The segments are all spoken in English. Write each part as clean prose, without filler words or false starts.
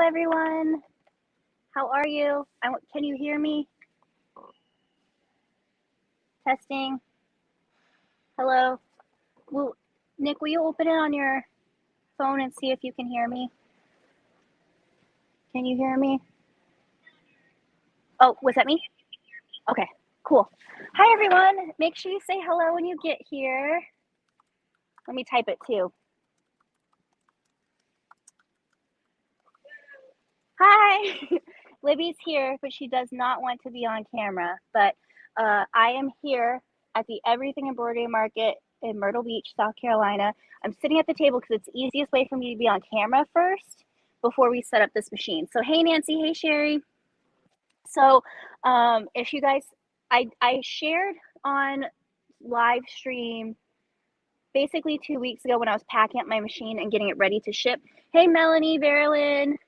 everyone. How are you? Can you hear me? Testing. Hello. Nick, will you open it on your phone and see if you can hear me? Can you hear me? Oh, was that me? Okay, cool. Hi, everyone. Make sure you say hello when you get here. Let me type it too. Hi. Libby's here, but she does not want to be on camera. But I am here at the Everything Embroidery Market in Myrtle Beach, South Carolina. I'm sitting at the table because it's the easiest way for me to be on camera first before we set up this machine. So hey, Nancy. Hey, Sherry. So if you guys, I shared on live stream basically 2 weeks ago when I was packing up my machine and getting it ready to ship. Hey, Melanie, Verilyn,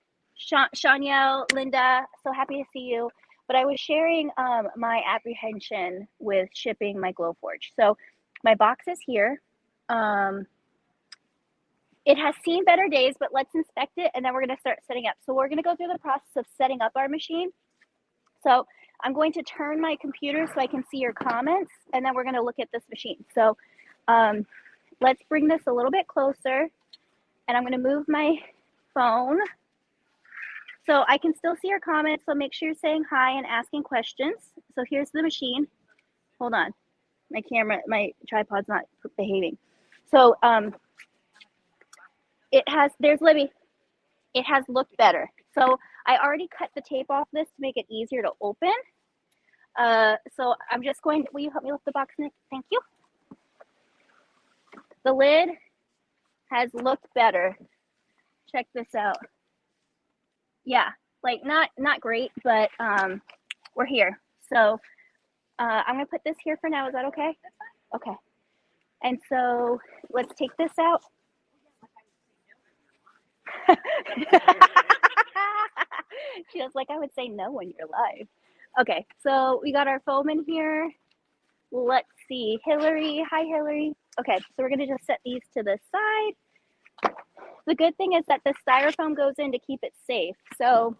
Shanielle, Linda, so happy to see you. But I was sharing my apprehension with shipping my Glowforge. So my box is here. It has seen better days, but let's inspect it and then we're gonna start setting up. So we're gonna go through the process of setting up our machine. So I'm going to turn my computer so I can see your comments and then we're gonna look at this machine. So let's bring this a little bit closer and I'm gonna move my phone so I can still see your comments. So make sure you're saying hi and asking questions. So here's the machine. Hold on, my tripod's not behaving. So there's Libby. It has looked better. So I already cut the tape off this to make it easier to open. So I'm just going to, will you help me lift the box, Nick? Thank you. The lid has looked better. Check this out. Yeah, like not great, but we're here. So I'm gonna put this here for now. Is that okay? Okay. And so let's take this out. She was like, I would say no when you're live. Okay, so we got our foam in here. Let's see, Hillary. Hi, Hillary. Okay, so we're gonna just set these to the side. The good thing is that the styrofoam goes in to keep it safe. So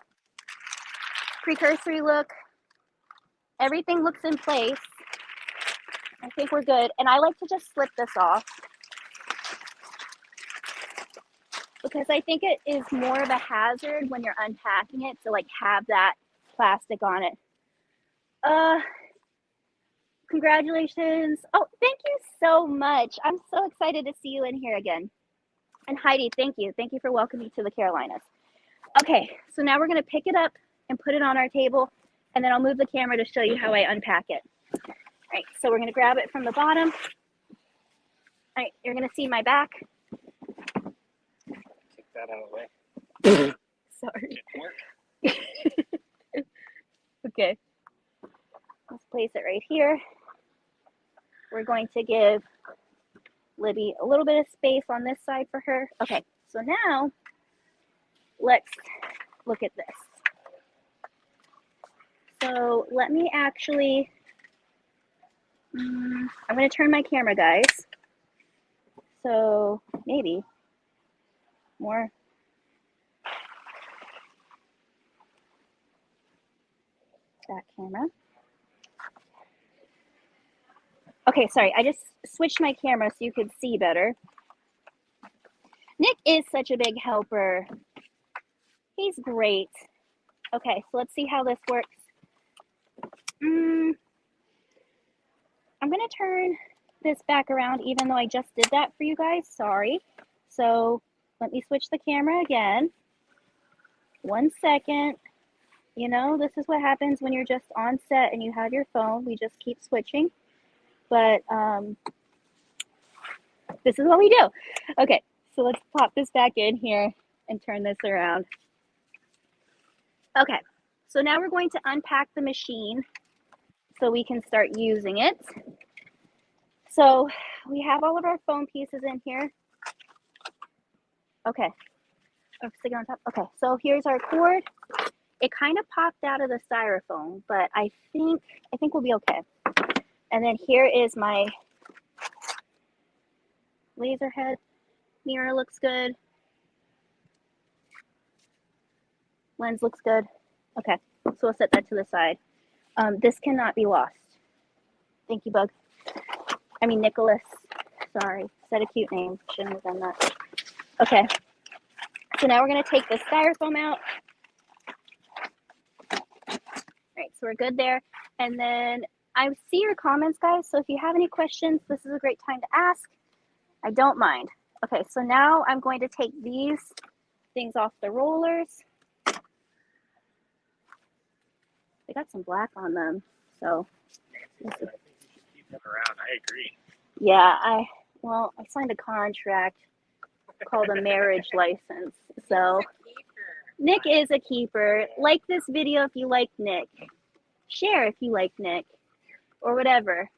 precursory look, everything looks in place. I think we're good. And I like to just slip this off because I think it is more of a hazard when you're unpacking it to like have that plastic on it. Congratulations. Oh, thank you so much. I'm so excited to see you in here again. And Heidi, thank you. Thank you for welcoming me to the Carolinas. Okay, so now we're gonna pick it up and put it on our table, and then I'll move the camera to show you how I unpack it. All right, so we're gonna grab it from the bottom. All right, you're gonna see my back. Take that out of the way. Sorry. Didn't work. Okay, let's place it right here. We're going to give Libby a little bit of space on this side for her. Okay, so now let's look at this. So let me actually, I'm going to turn my camera, guys. So maybe more. That camera. Okay, sorry, I just switched my camera so you could see better. Nick is such a big helper. He's great. Okay, so let's see how this works. I'm gonna turn this back around even though I just did that for you guys, sorry. So let me switch the camera again. 1 second. You know, this is what happens when you're just on set and you have your phone. We just keep switching. But this is what we do. Okay, so let's pop this back in here and turn this around. Okay, so now we're going to unpack the machine so we can start using it. So we have all of our foam pieces in here. Okay, stick it on top. Okay, so here's our cord. It kind of popped out of the styrofoam, but I think we'll be okay. And then here is my laser head. Mirror looks good. Lens looks good. Okay, so we'll set that to the side. This cannot be lost. Thank you, Bug. I mean, Nicholas. Sorry, said a cute name. Shouldn't have done that. Okay, so now we're gonna take the styrofoam out. All right, so we're good there. And then I see your comments, guys. So if you have any questions, this is a great time to ask. I don't mind. Okay, so now I'm going to take these things off the rollers. They got some black on them, so. I think you should keep them around. I agree. Yeah, I signed a contract called a marriage license. So Nick is a keeper. Like this video if you like Nick. Share if you like Nick or whatever.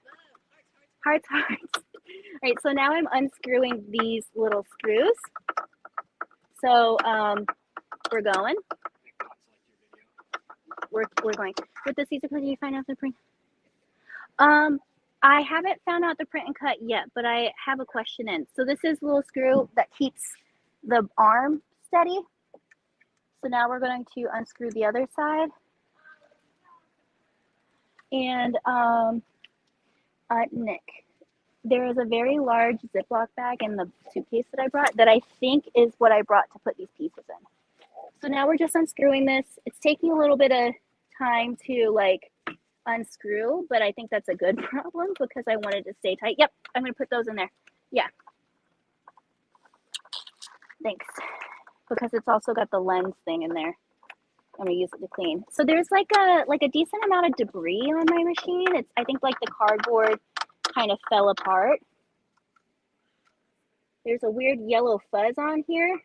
Hearts, hearts. All right, so now I'm unscrewing these little screws. So we're going. We're going. With the Caesar clip, did you find out the print? I haven't found out the print and cut yet, but I have a question in. So this is a little screw that keeps the arm steady. So now we're going to unscrew the other side. And Nick, there is a very large Ziploc bag in the suitcase that I brought that I think is what I brought to put these pieces in. So now we're just unscrewing this. It's taking a little bit of time to like unscrew, but I think that's a good problem because I wanted to stay tight. Yep, I'm gonna put those in there. Yeah. Thanks. Because it's also got the lens thing in there. I'm gonna use it to clean. So there's like a decent amount of debris on my machine. It's I think like the cardboard kind of fell apart. There's a weird yellow fuzz on here,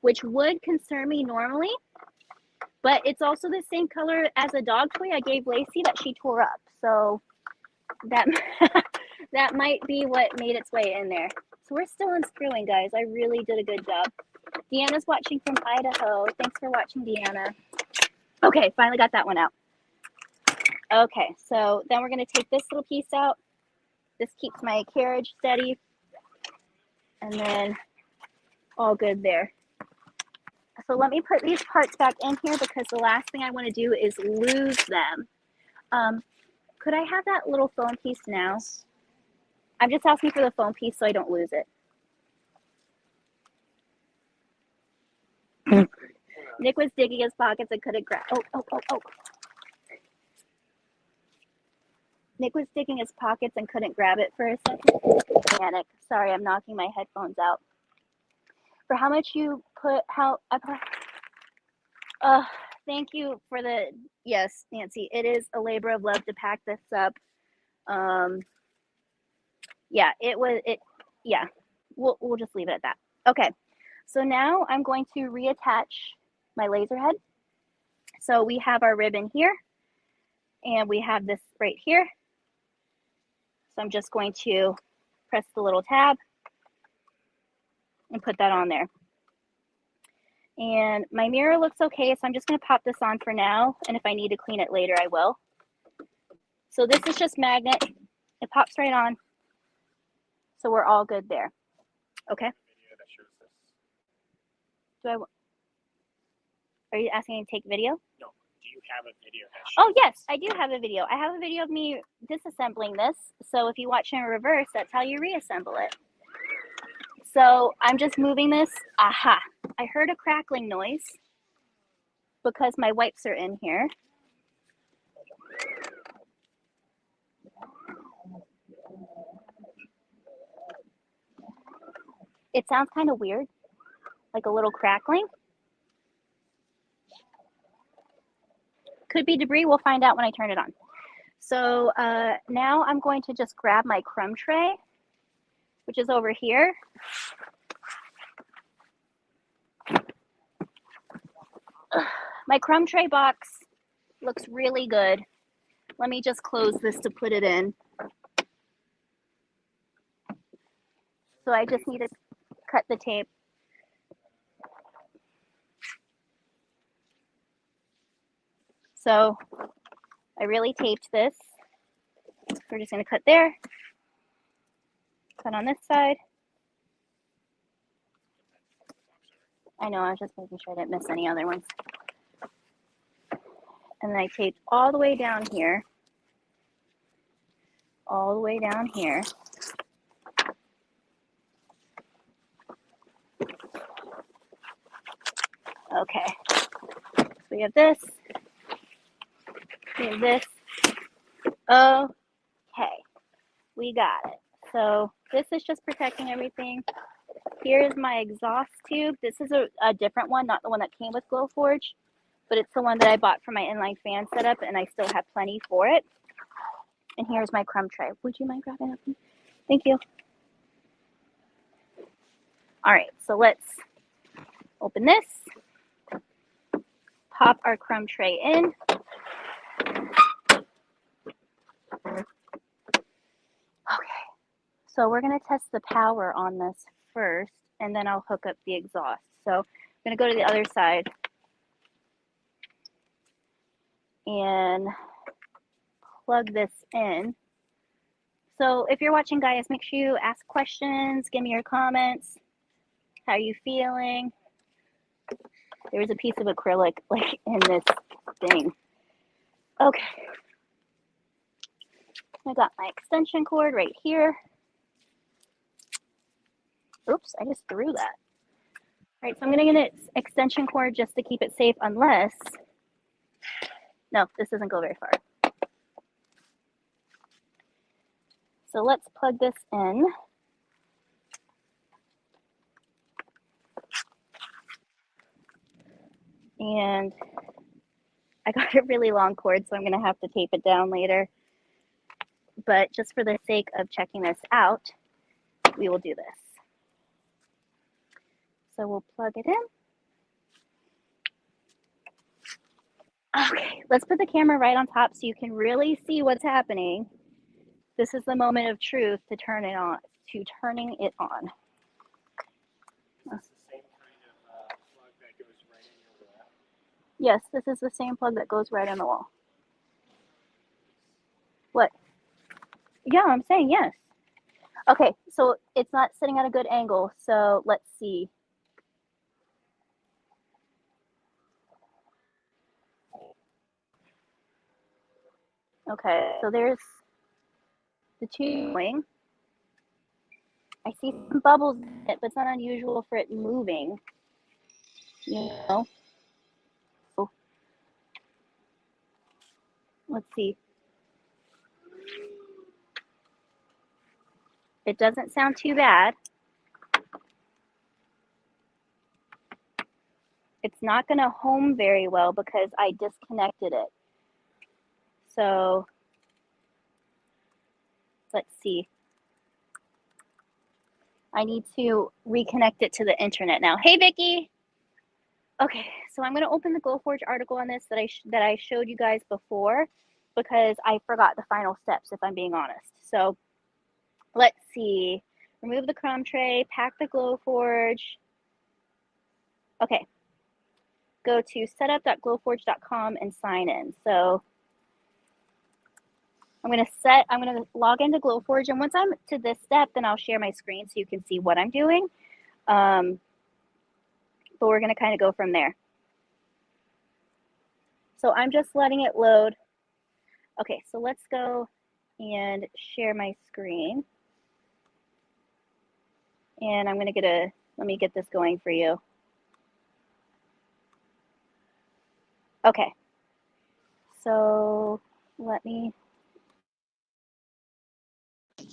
which would concern me normally, but it's also the same color as a dog toy I gave Lacey that she tore up. So that that might be what made its way in there. So we're still unscrewing, guys. I really did a good job. Deanna's watching from Idaho. Thanks for watching, Deanna. Okay, finally got that one out. Okay, so then we're gonna take this little piece out. This keeps my carriage steady. And then all good there. So let me put these parts back in here because the last thing I want to do is lose them. Could I have that little foam piece now? I'm just asking for the foam piece so I don't lose it. Nick was digging his pockets and couldn't grab. Oh. Nick was digging his pockets and couldn't grab it for a second. Panic. Sorry, I'm knocking my headphones out. For how much you put, thank you for the, yes, Nancy, it is a labor of love to pack this up. Yeah, we'll just leave it at that. Okay, so now I'm going to reattach my laser head. So we have our ribbon here, and we have this right here. So I'm just going to press the little tab and put that on there. And my mirror looks okay, so I'm just gonna pop this on for now, and if I need to clean it later, I will. So this is just magnet. It pops right on. So we're all good there. Okay. Are you asking me to take video? No. Do you have a video that shows Oh, yes, I do have a video. I have a video of me disassembling this. So if you watch in reverse, that's how you reassemble it. So I'm just moving this. Aha, I heard a crackling noise because my wipes are in here. It sounds kind of weird, like a little crackling. Could be debris, we'll find out when I turn it on. So now I'm going to just grab my crumb tray, which is over here. My crumb tray box looks really good. Let me just close this to put it in. So I just need to cut the tape. So I really taped this. We're just gonna cut there, cut on this side. I know, I was just making sure I didn't miss any other ones. And then I taped all the way down here. All the way down here. Okay. So we have this. We have this. Okay. We got it. So this is just protecting everything. Here is my exhaust tube. This is a different one, not the one that came with Glowforge, but it's the one that I bought for my inline fan setup, and I still have plenty for it. And here's my crumb tray. Would you mind grabbing it? Thank you. All right, so let's open this. Pop our crumb tray in. Okay, so we're gonna test the power on this first, and then I'll hook up the exhaust. So I'm gonna go to the other side and plug this in. So if you're watching, guys, make sure you ask questions, give me your comments. How are you feeling? There's a piece of acrylic like in this thing. Okay. I got my extension cord right here. Oops, I just threw that. All right, so I'm gonna get an extension cord just to keep it safe unless, no, this doesn't go very far. So let's plug this in. And I got a really long cord, so I'm gonna have to tape it down later. But just for the sake of checking this out, we will do this. So we'll plug it in. Okay, let's put the camera right on top so you can really see what's happening. This is the moment of truth to turn it on, to turning it on. It's the same kind of plug that goes right in your wall. Yes, this is the same plug that goes right on the wall. What? Yeah, I'm saying yes. Okay, so it's not sitting at a good angle, so let's see. Okay, so there's the tubing. I see some bubbles in it, but it's not unusual for it moving. You know? So, let's see. It doesn't sound too bad. It's not going to home very well because I disconnected it. So let's see. I need to reconnect it to the internet now. Hey, Vicki. Okay, so I'm going to open the Glowforge article on this that I showed you guys before because I forgot the final steps, if I'm being honest. So let's see. Remove the crumb tray, pack the Glowforge. Okay. Go to setup.glowforge.com and sign in. So I'm going to log into Glowforge, and once I'm to this step, then I'll share my screen so you can see what I'm doing. But we're going to kind of go from there. So I'm just letting it load. Okay, so let's go and share my screen. And I'm going to let me get this going for you. Okay, so can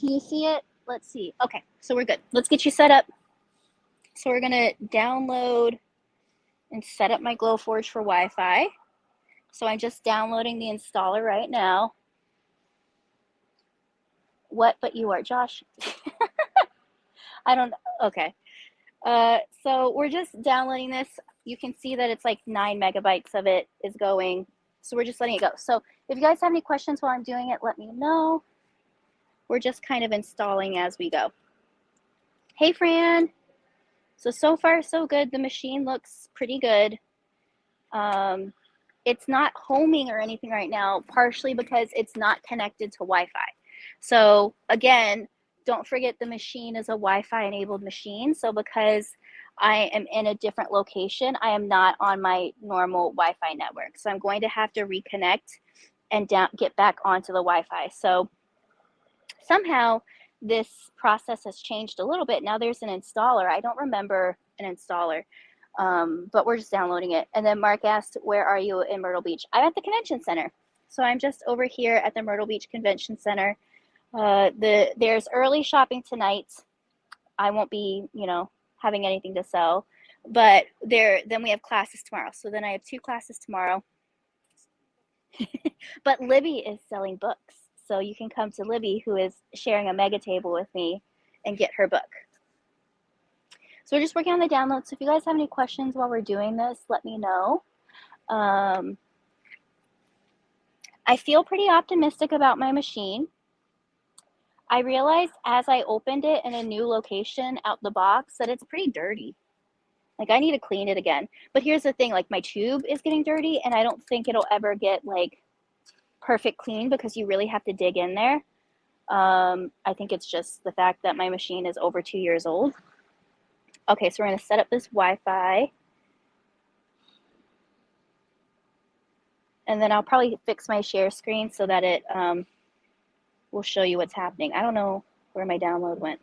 you see it? Let's see. Okay, so we're good. Let's get you set up. So we're gonna download and set up my Glowforge for Wi-Fi. So I'm just downloading the installer right now. What, but you are, Josh? I don't know. Okay. So we're just downloading this. You can see that it's like 9 megabytes of it is going. So we're just letting it go. So if you guys have any questions while I'm doing it, let me know. We're just kind of installing as we go. Hey, Fran. So far, so good. The machine looks pretty good. It's not homing or anything right now, partially because it's not connected to Wi-Fi. So again, don't forget the machine is a Wi-Fi enabled machine. So because I am in a different location. I am not on my normal Wi-Fi network. So I'm going to have to reconnect and get back onto the Wi-Fi. So somehow this process has changed a little bit. Now there's an installer. I don't remember an installer, but we're just downloading it. And then Mark asked, where are you in Myrtle Beach? I'm at the convention center. So I'm just over here at the Myrtle Beach Convention Center. There's early shopping tonight. I won't be, having anything to sell, but then we have classes tomorrow. So then I have 2 classes tomorrow. But Libby is selling books. So you can come to Libby, who is sharing a mega table with me, and get her book. So we're just working on the download. So if you guys have any questions while we're doing this, let me know. I feel pretty optimistic about my machine. I realized as I opened it in a new location out the box that it's pretty dirty. Like I need to clean it again. But here's the thing, like my tube is getting dirty and I don't think it'll ever get like perfect clean because you really have to dig in there. I think it's just the fact that my machine is over 2 years old. Okay, so we're gonna set up this Wi-Fi. And then I'll probably fix my share screen so that it will show you what's happening. I don't know where my download went.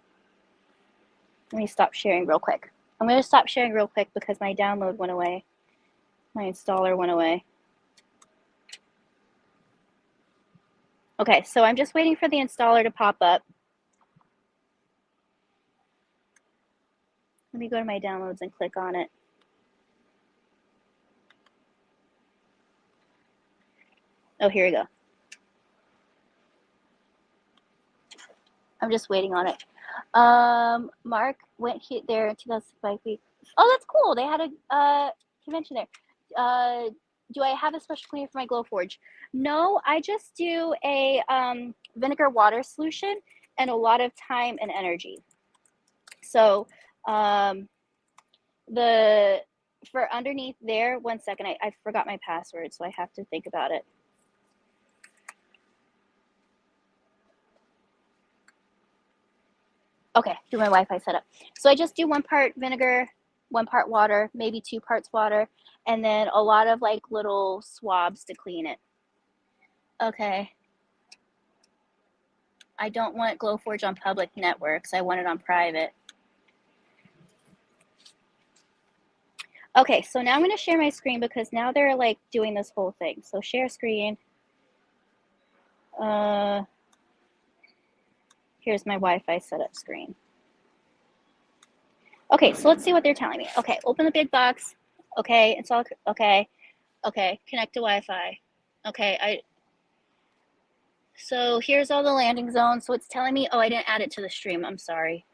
Let me stop sharing real quick. I'm going to stop sharing real quick because my download went away. My installer went away. Okay, so I'm just waiting for the installer to pop up. Let me go to my downloads and click on it. Oh, here we go. I'm just waiting on it. Mark went there in 2005. Oh, that's cool. They had a convention there. Do I have a special cleaner for my Glowforge? No, I just do a vinegar water solution and a lot of time and energy. So for underneath there, one second, I forgot my password, so I have to think about it. Okay, do my Wi-Fi setup. So I just do 1 part vinegar, 1 part water, maybe 2 parts water, and then a lot of like little swabs to clean it. Okay. I don't want Glowforge on public networks. I want it on private. Okay, so now I'm gonna share my screen because now they're like doing this whole thing. So share screen. Here's my Wi-Fi setup screen. Okay, so let's see what they're telling me. Okay, open the big box. Okay, it's all okay. Okay, connect to Wi-Fi. Okay, so here's all the landing zones. So it's telling me, oh, I didn't add it to the stream. I'm sorry.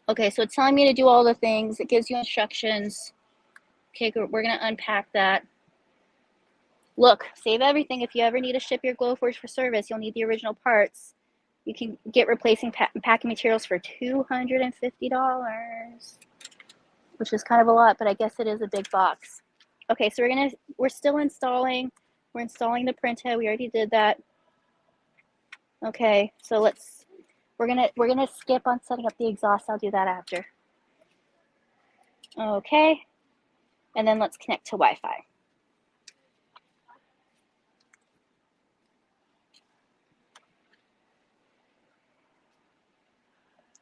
Okay, so it's telling me to do all the things. It gives you instructions. Okay, we're gonna unpack that. Look, save everything. If you ever need to ship your Glowforge for service, you'll need the original parts. You can get replacing packing materials for $250, which is kind of a lot, but I guess it is a big box. Okay, so we're still installing. We're installing the printhead. We already did that. Okay, so we're gonna skip on setting up the exhaust. I'll do that after. Okay, and then let's connect to Wi-Fi.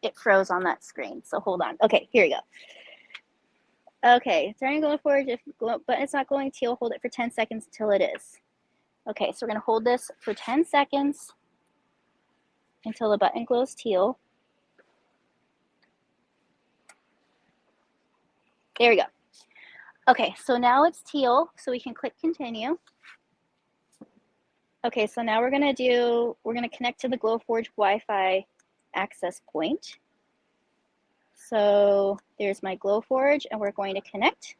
It froze on that screen, so hold on. Okay, here we go. Okay, turning Glowforge, but it's not going teal, hold it for 10 seconds until it is. Okay, so we're gonna hold this for 10 seconds until the button glows teal. There we go. Okay, so now it's teal, so we can click continue. Okay, so now we're gonna connect to the Glowforge Wi-Fi access point. So there's my Glowforge, and we're going to connect.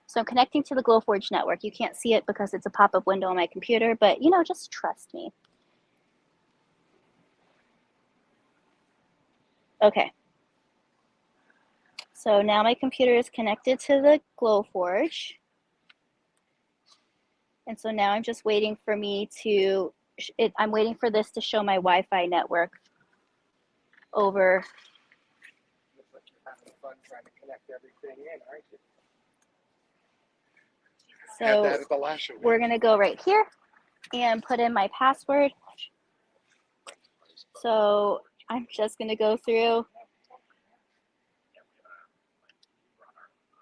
So I'm connecting to the Glowforge network. You can't see it because it's a pop-up window on my computer, but just trust me. Okay. So now my computer is connected to the Glowforge. And so now I'm just waiting for I'm waiting for this to show my Wi-Fi network over Having fun trying to connect everything in, aren't you? So Had that at the last show. we're gonna go right here and put in my password. So I'm just gonna go through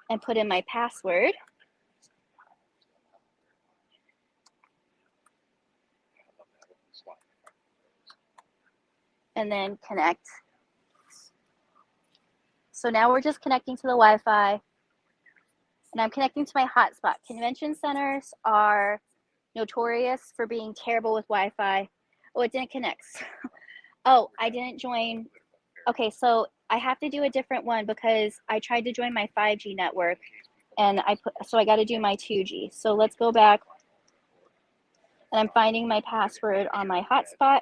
and put in my password. And then connect. So now we're just connecting to the Wi-Fi, and I'm connecting to my hotspot. Convention centers are notorious for being terrible with Wi-Fi. Oh, it didn't connect. Oh, I didn't join. Okay, so I have to do a different one because I tried to join my 5G network, and I got to do my 2G. So let's go back, and I'm finding my password on my hotspot.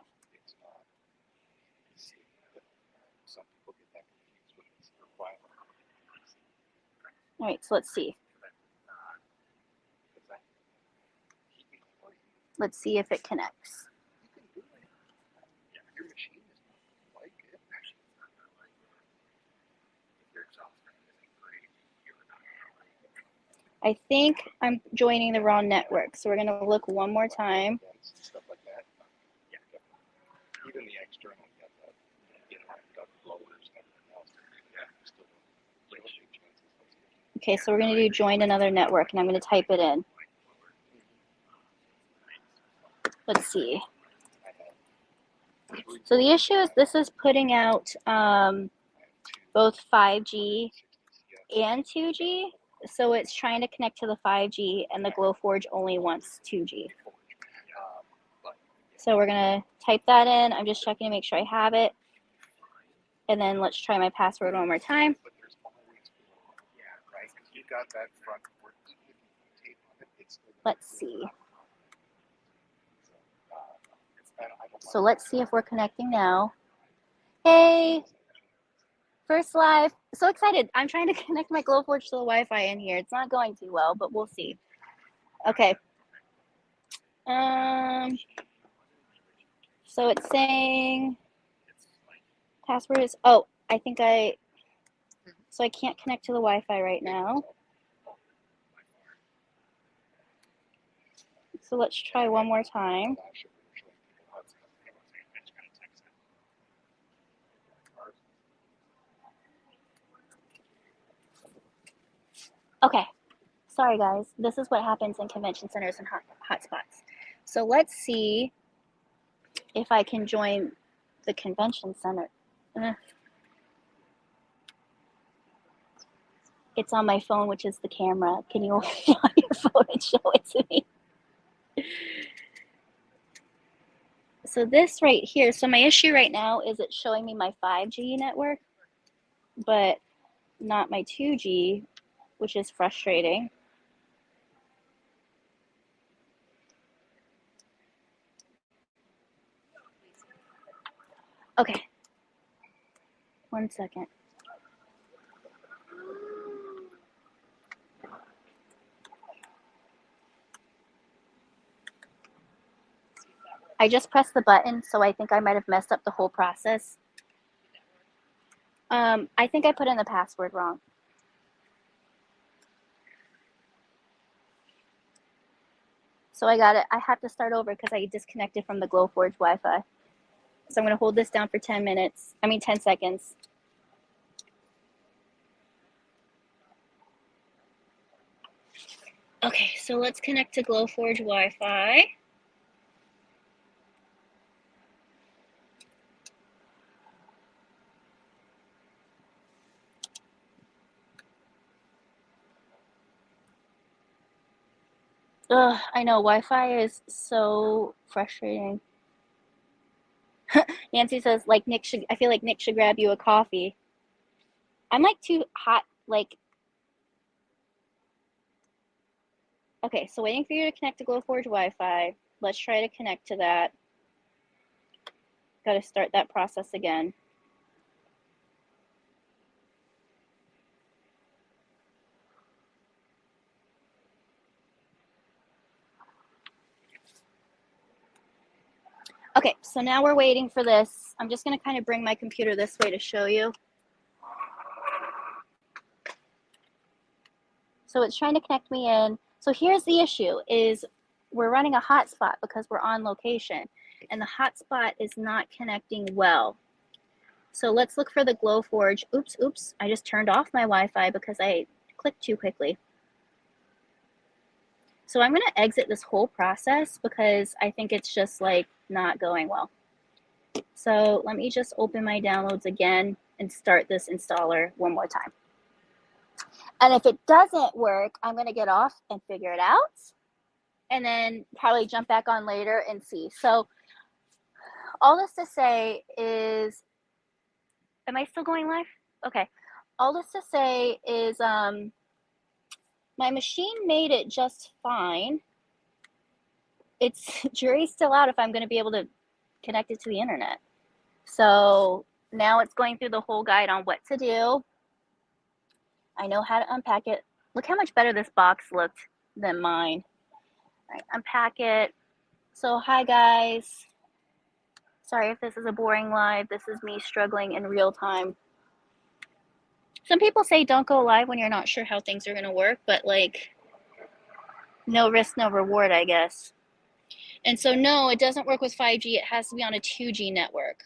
All right, so let's see. Let's see if it connects. I think I'm joining the wrong network, so we're going to look one more time. Stuff like that. Yeah, even the external, blowers and everything else. Okay, so we're going to do join another network, and I'm going to type it in. Let's see. So the issue is this is putting out both 5G and 2G. So it's trying to connect to the 5G, and the Glowforge only wants 2G. So we're going to type that in. I'm just checking to make sure I have it. And then let's try my password one more time. Let's see. So let's see if we're connecting now. Hey, first live. So excited. I'm trying to connect my Glowforge to the Wi-Fi in here. It's not going too well, but we'll see. Okay. So it's saying password is, oh, I think so I can't connect to the Wi-Fi right now. So let's try one more time. Okay, sorry guys. This is what happens in convention centers and hotspots. So let's see if I can join the convention center. It's on my phone, which is the camera. Can you open it on your phone and show it to me? So this right here, so my issue right now is it's showing me my 5G network, but not my 2G, which is frustrating. Okay, 1 second. I just pressed the button, so I think I might have messed up the whole process. I think I put in the password wrong. So I got it. I have to start over because I disconnected from the Glowforge Wi-Fi. So I'm going to hold this down for 10 seconds. Okay, so let's connect to Glowforge Wi-Fi. Ugh, I know, Wi-Fi is so frustrating. Nancy says, like, I feel like Nick should grab you a coffee. I'm like too hot, like. Okay, so waiting for you to connect to Glowforge Wi-Fi. Let's try to connect to that. Got to start that process again. Okay, so now we're waiting for this. I'm just going to kind of bring my computer this way to show you. So it's trying to connect me in. So here's the issue is we're running a hotspot because we're on location and the hotspot is not connecting well. So let's look for the Glowforge. Oops, I just turned off my Wi-Fi because I clicked too quickly. So I'm gonna exit this whole process because I think it's just like not going well. So let me just open my downloads again and start this installer one more time. And if it doesn't work, I'm gonna get off and figure it out and then probably jump back on later and see. So all this to say is, am I still going live? Okay. All this to say is my machine made it just fine. It's jury's still out if I'm going to be able to connect it to the internet. So now it's going through the whole guide on what to do. I know how to unpack it. Look how much better this box looked than mine. All right, unpack it. So hi guys. Sorry if this is a boring live. This is me struggling in real time. Some people say don't go live when you're not sure how things are going to work, but like no risk, no reward, I guess. And so no, it doesn't work with 5G. It has to be on a 2G network,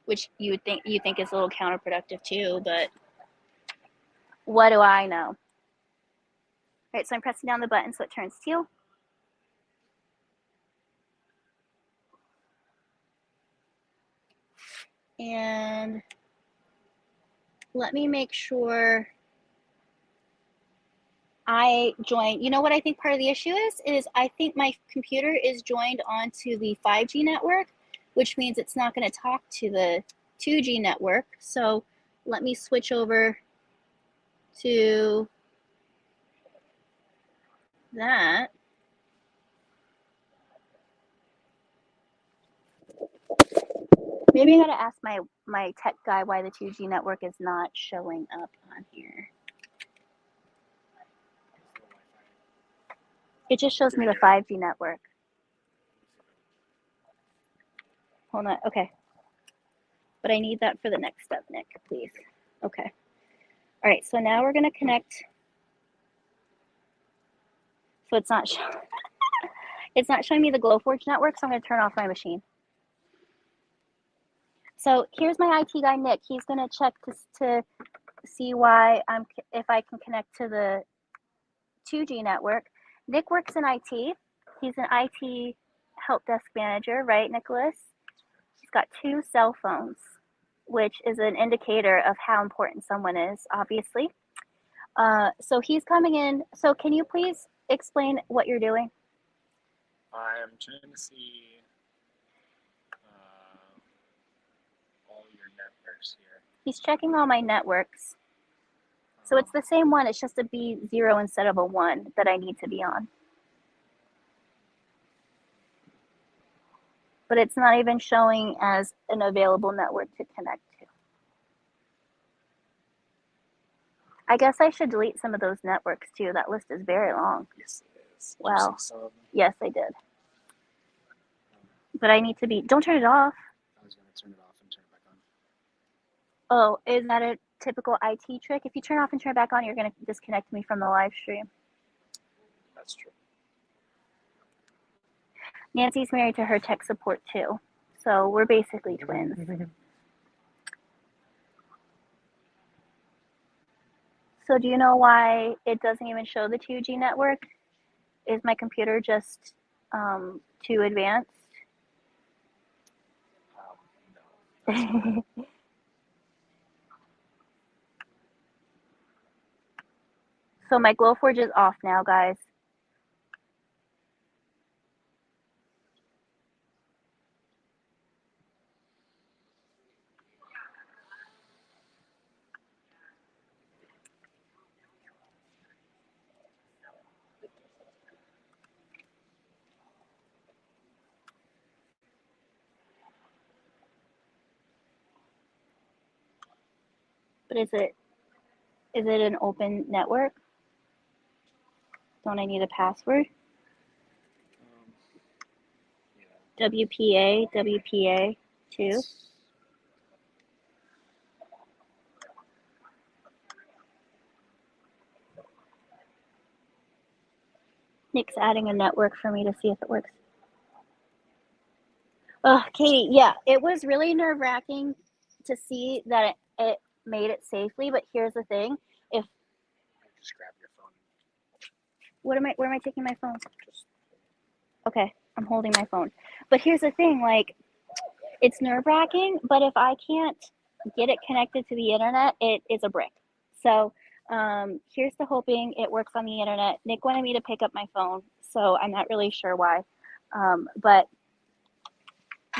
which you think is a little counterproductive too, but what do I know? All right, so I'm pressing down the button so it turns teal. And let me make sure I join. You know what I think part of the issue is I think my computer is joined onto the 5G network, which means it's not going to talk to the 2G network. So let me switch over to that. Maybe I gotta ask my tech guy why the 2G network is not showing up on here. It just shows me the 5G network. Hold on, okay. But I need that for the next step, Nick, please. Okay. All right, so now we're gonna connect. So it's not showing me the Glowforge network, so I'm gonna turn off my machine. So here's my IT guy, Nick. He's gonna check to see why if I can connect to the 2G network. Nick works in IT. He's an IT help desk manager, right, Nicholas? He's got 2 cell phones, which is an indicator of how important someone is, obviously. So he's coming in. So can you please explain what you're doing? I'm trying to see all your networks here. He's checking all my networks. So it's the same one, it's just a B0 instead of a 1 that I need to be on. But it's not even showing as an available network to connect to. I guess I should delete some of those networks too. That list is very long. Yes, it is. Wow. Yes, I did. But I need to be, don't turn it off. I was going to turn it off and turn it back on. Oh, is that a typical IT trick? If you turn off and turn it back on, you're going to disconnect me from the live stream. That's true. Nancy's married to her tech support too. So we're basically twins. So do you know why it doesn't even show the 2G network? Is my computer just too advanced? No. So my Glowforge is off now, guys. But is it an open network? Don't I need a password? Yeah. WPA 2. Nick's adding a network for me to see if it works. Oh, Katie, yeah, it was really nerve-wracking to see that it made it safely, but here's the thing. If Just grab your phone. where am I taking my phone? Okay, I'm holding my phone. But here's the thing, like, it's nerve-wracking, but if I can't get it connected to the internet, it is a brick. So here's to hoping it works on the internet. Nick wanted me to pick up my phone, so I'm not really sure why. But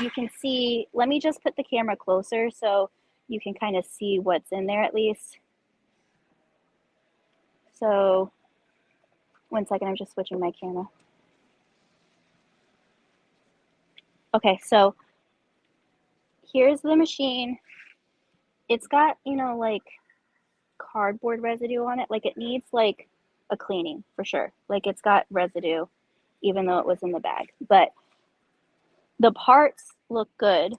you can see, let me just put the camera closer so you can kind of see what's in there at least. So 1 second, I'm just switching my camera. Okay, so here's the machine. It's got, you know, like cardboard residue on it. Like it needs like a cleaning for sure. Like it's got residue, even though it was in the bag. But the parts look good.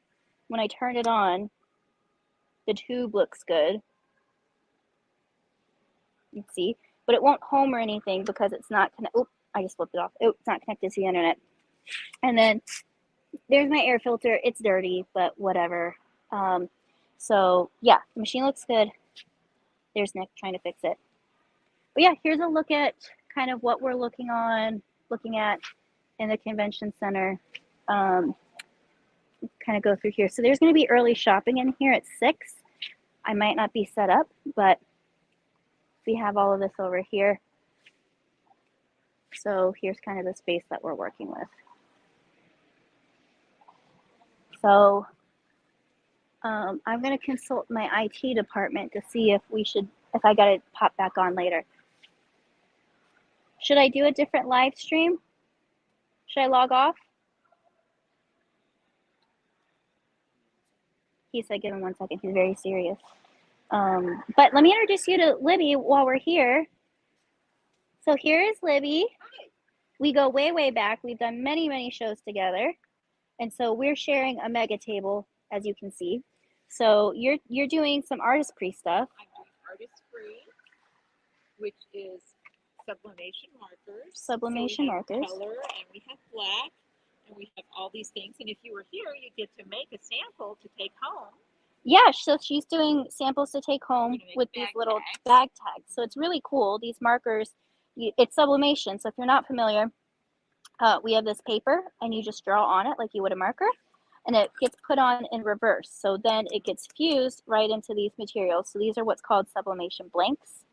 When I turn it on, the tube looks good. You can see, but it won't home or anything because it's not connected. Oh, I just flipped it off. Oh, it's not connected to the internet. And then there's my air filter. It's dirty, but whatever. So yeah, the machine looks good. There's Nick trying to fix it. But yeah, here's a look at kind of what we're looking at in the convention center. Kind of go through here. So there's going to be early shopping in here at 6. I might not be set up, but we have all of this over here. So here's kind of the space that we're working with. So I'm going to consult my IT department to see if I got to pop back on later. Should I do a different live stream? Should I log off? He said, give him 1 second. He's very serious. But let me introduce you to Libby while we're here. So here is Libby. We go way, way back. We've done many, many shows together. And so we're sharing a mega table, as you can see. So you're doing some artistry stuff. I'm doing artistry, which is sublimation markers. Sublimation markers. Color, and we have black, and we have all these things. And if you were here, you get to make a sample to take home. Yeah, so she's doing samples to take home with these little bag tags. So it's really cool. These markers, it's sublimation. So if you're not familiar, we have this paper and you just draw on it like you would a marker, and it gets put on in reverse. So then it gets fused right into these materials. So these are what's called sublimation blanks.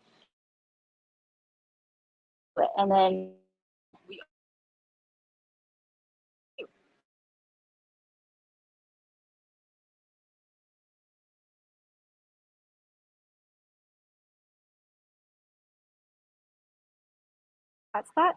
And then hotspot.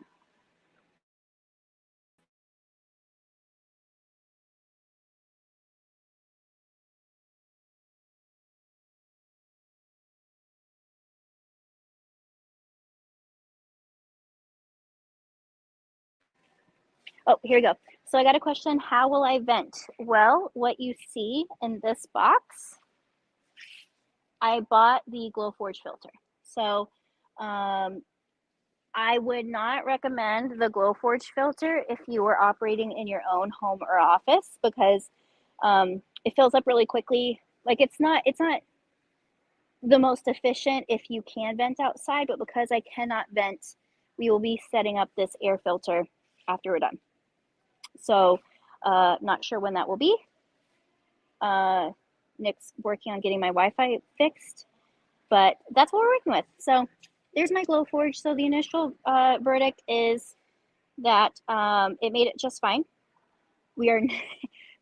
Oh, here we go. So I got a question. How will I vent? Well, what you see in this box, I bought the Glowforge filter. So I would not recommend the Glowforge filter if you were operating in your own home or office because it fills up really quickly. Like it's not the most efficient if you can vent outside, but because I cannot vent, we will be setting up this air filter after we're done. So not sure when that will be. Nick's working on getting my Wi-Fi fixed, but that's what we're working with. So there's my Glowforge. So the initial verdict is that it made it just fine. We are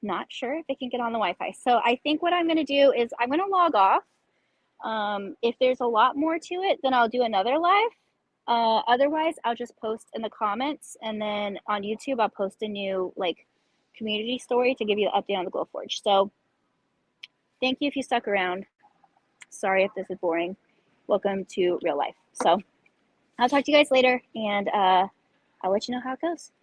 not sure if it can get on the Wi-Fi. So I think what I'm going to do is I'm going to log off. If there's a lot more to it, then I'll do another live. Otherwise, I'll just post in the comments, and then on YouTube, I'll post a new community story to give you an update on the Glowforge. So thank you if you stuck around. Sorry if this is boring. Welcome to real life. So I'll talk to you guys later, and I'll let you know how it goes.